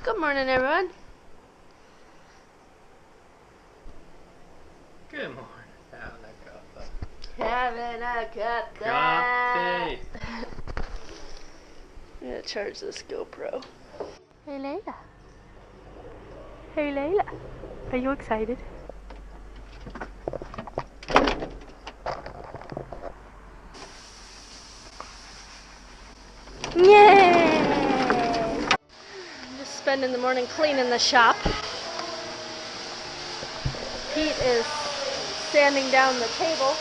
Good morning, everyone. Good morning. Having a cup of Coffee. I'm gonna charge this GoPro. Hey, Layla. Hey, Layla. Are you excited? Yay! I'm just spending the morning cleaning the shop. Pete is sanding down the table.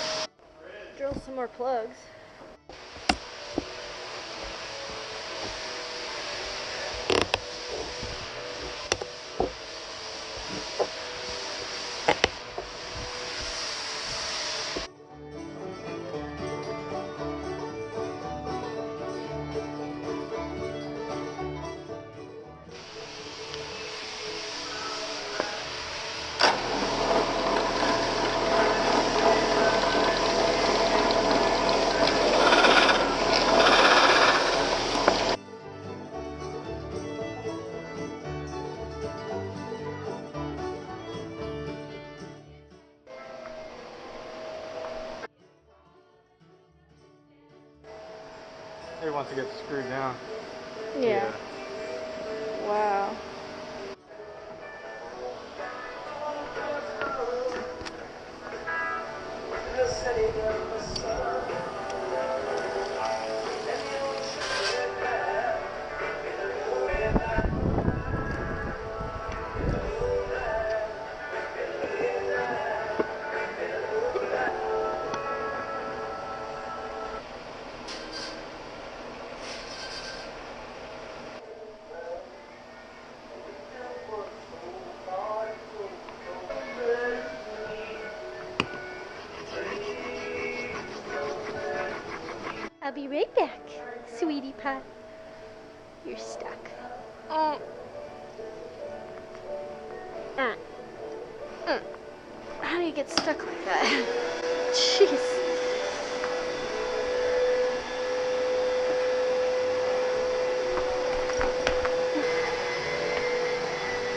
Drill some more plugs. He wants to get screwed down. Yeah. Wow. I'll be right back, sweetie pie. You're stuck. How do you get stuck like that? Jeez.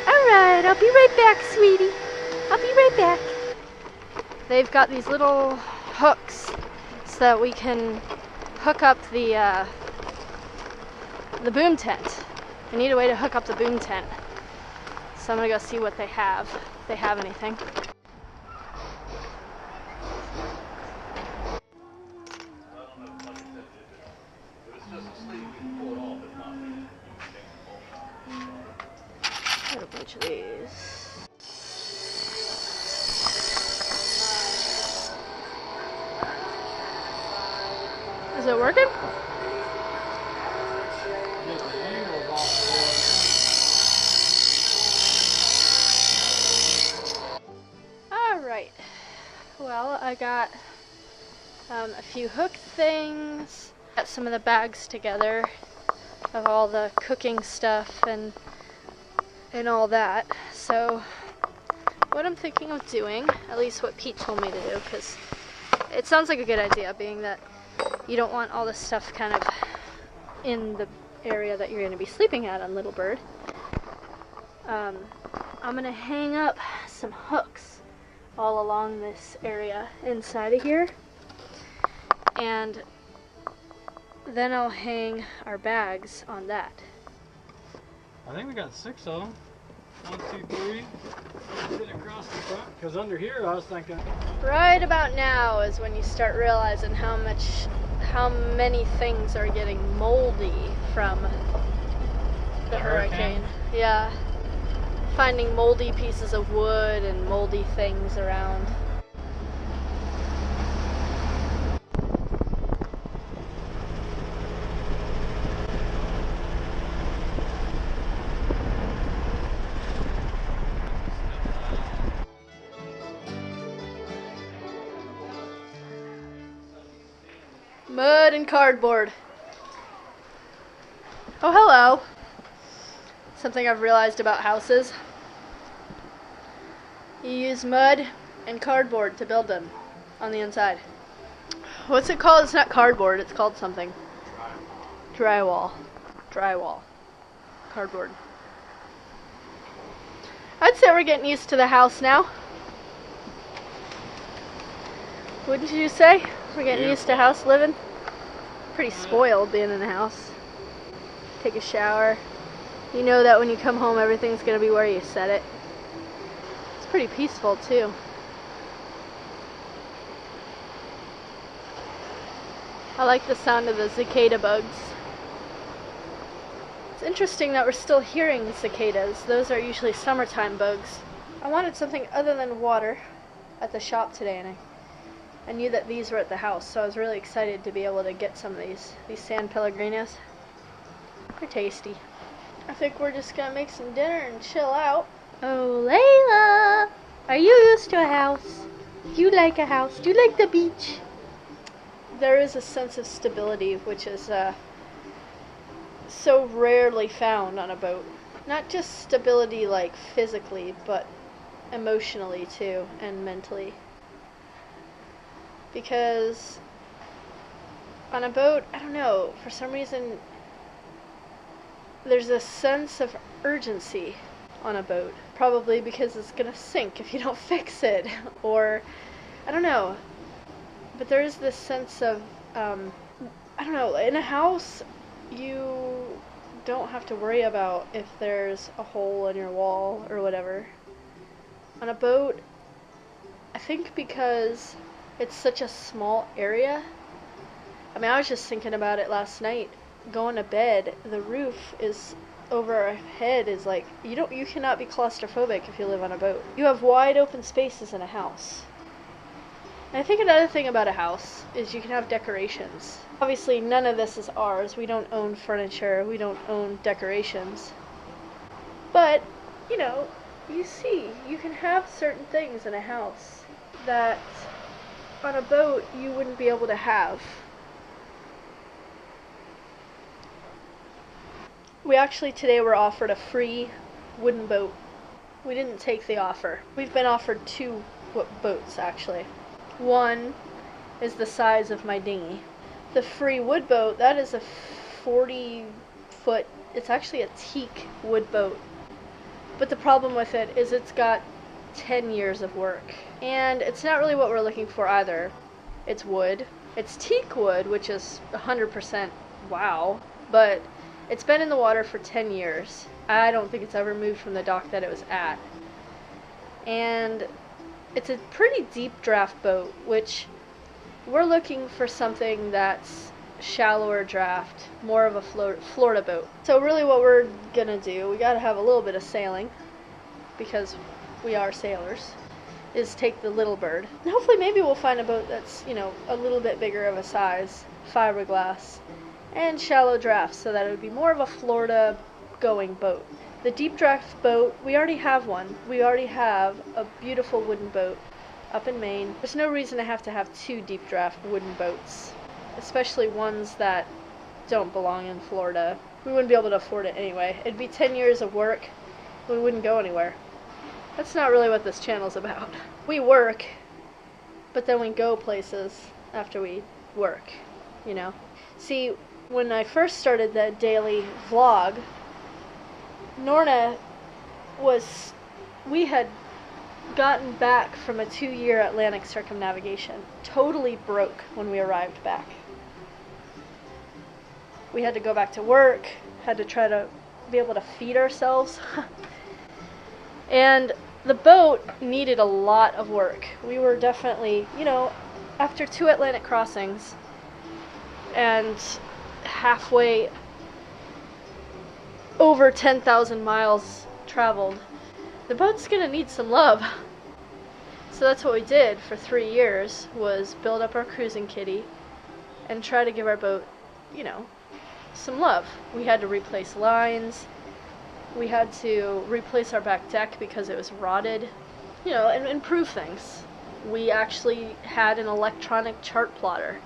Alright, I'll be right back, sweetie. I'll be right back. They've got these little hooks so that we can hook up the boom tent. I need a way to hook up the boom tent. So I'm gonna go see what they have, if they have anything. Got a bunch of these. Is it working? Alright. Well, I got a few hook things. Got some of the bags together of all the cooking stuff and all that. So what I'm thinking of doing, at least what Pete told me to do, because it sounds like a good idea, being that you don't want all this stuff kind of in the area that you're going to be sleeping at on Little Bird. I'm going to hang up some hooks all along this area inside of here, and then I'll hang our bags on that. I think we got 6 of them. 1, 2, 3. Sit across the front. Because under here, I was thinking. Right about now is when you start realizing how many things are getting moldy from the hurricane. Yeah. Finding moldy pieces of wood and moldy things around. Mud and cardboard. Oh, hello. Something I've realized about houses. You use mud and cardboard to build them on the inside. What's it called? It's not cardboard, it's called something. Drywall. Drywall. Cardboard. I'd say we're getting used to the house now. Wouldn't you say? We're getting used to house living. Pretty spoiled being in the house. Take a shower. You know that when you come home everything's going to be where you set it. It's pretty peaceful too. I like the sound of the cicada bugs. It's interesting that we're still hearing cicadas. Those are usually summertime bugs. I wanted something other than water at the shop today, and I knew that these were at the house, so I was really excited to be able to get some of these San Pellegrinos. They're tasty. I think we're just gonna make some dinner and chill out. Oh, Layla! Are you used to a house? Do you like a house? Do you like the beach? There is a sense of stability which is so rarely found on a boat. Not just stability like physically, but emotionally too, and mentally. Because on a boat, I don't know, for some reason there's a sense of urgency on a boat. Probably because it's gonna sink if you don't fix it, or I don't know. But there is this sense of, I don't know, in a house, you don't have to worry about if there's a hole in your wall or whatever. On a boat, I think because it's such a small area. I mean, I was just thinking about it last night. Going to bed, the roof is over our head is like, you cannot be claustrophobic if you live on a boat. You have wide open spaces in a house. And I think another thing about a house is you can have decorations. Obviously, none of this is ours. We don't own furniture. We don't own decorations. But, you know, you see, you can have certain things in a house that on a boat you wouldn't be able to have. We actually today were offered a free wooden boat. We didn't take the offer. We've been offered 2 boats actually. One is the size of my dinghy. The free wood boat, that is a 40-foot, it's actually a teak wood boat. But the problem with it is it's got 10 years of work. And it's not really what we're looking for either. It's wood. It's teak wood, which is 100% wow. But it's been in the water for 10 years. I don't think it's ever moved from the dock that it was at. And it's a pretty deep draft boat, which we're looking for something that's shallower draft, more of a Florida boat. So really what we're gonna do, we gotta have a little bit of sailing, because we are sailors, is take the little bird. And hopefully maybe we'll find a boat that's, you know, a little bit bigger of a size, fiberglass, and shallow draft, so that it would be more of a Florida going boat. The deep draft boat, we already have one. We already have a beautiful wooden boat up in Maine. There's no reason to have 2 deep draft wooden boats, especially ones that don't belong in Florida. We wouldn't be able to afford it anyway. It'd be 10 years of work. We wouldn't go anywhere. That's not really what this channel's about. We work, but then we go places after we work, you know? See, when I first started the daily vlog, Norna we had gotten back from a 2-year Atlantic circumnavigation, totally broke when we arrived back. We had to go back to work, had to try to be able to feed ourselves. And the boat needed a lot of work. We were definitely, you know, after 2 Atlantic crossings and halfway over 10,000 miles traveled, the boat's gonna need some love. So that's what we did for 3 years, was build up our cruising kitty and try to give our boat, you know, some love. We had to replace lines, we had to replace our back deck because it was rotted, you know, and improve things. We actually had an electronic chart plotter.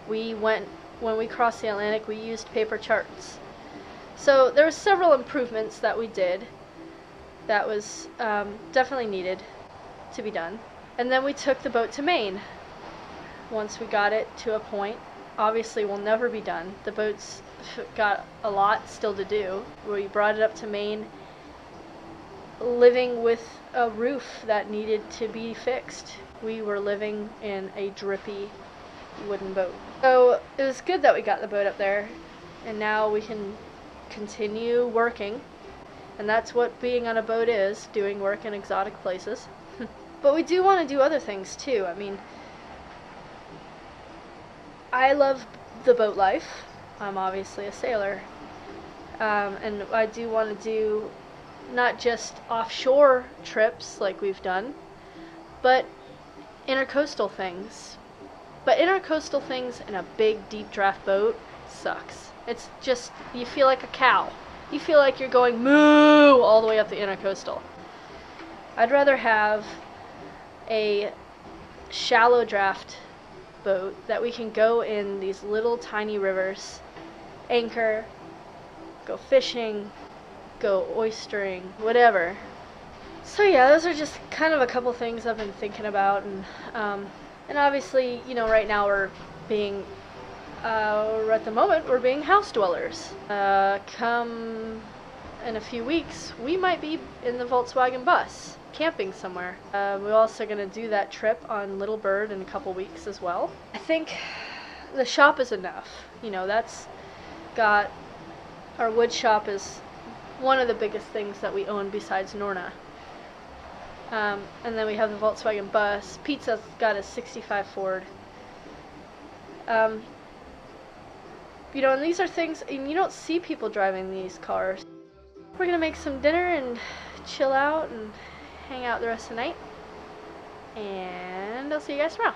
When we crossed the Atlantic, we used paper charts. So there were several improvements that we did that was definitely needed to be done. And then we took the boat to Maine. Once we got it to a point, obviously will never be done. The boat's got a lot still to do. We brought it up to Maine, living with a roof that needed to be fixed. We were living in a drippy wooden boat. So it was good that we got the boat up there, and now we can continue working. And that's what being on a boat is, doing work in exotic places. But we do want to do other things too. I mean, I love the boat life. I'm obviously a sailor. And I do want to do not just offshore trips like we've done, but intercoastal things. But intercoastal things in a big, deep draft boat sucks. It's just, you feel like a cow. You feel like you're going moo all the way up the intercoastal. I'd rather have a shallow draft boat that we can go in these little tiny rivers, anchor, go fishing, go oystering, whatever. So yeah, those are just kind of a couple things I've been thinking about, and obviously, you know, right now we're being at the moment we're being house dwellers. Come in a few weeks, we might be in the Volkswagen bus, camping somewhere. We're also going to do that trip on Little Bird in a couple weeks as well. I think the shop is enough. You know, that's got, our wood shop is one of the biggest things that we own besides Norna. And then we have the Volkswagen bus. Pizza's got a 65 Ford. You know, and these are things, and you don't see people driving these cars. We're gonna make some dinner and chill out and hang out the rest of the night. And I'll see you guys tomorrow.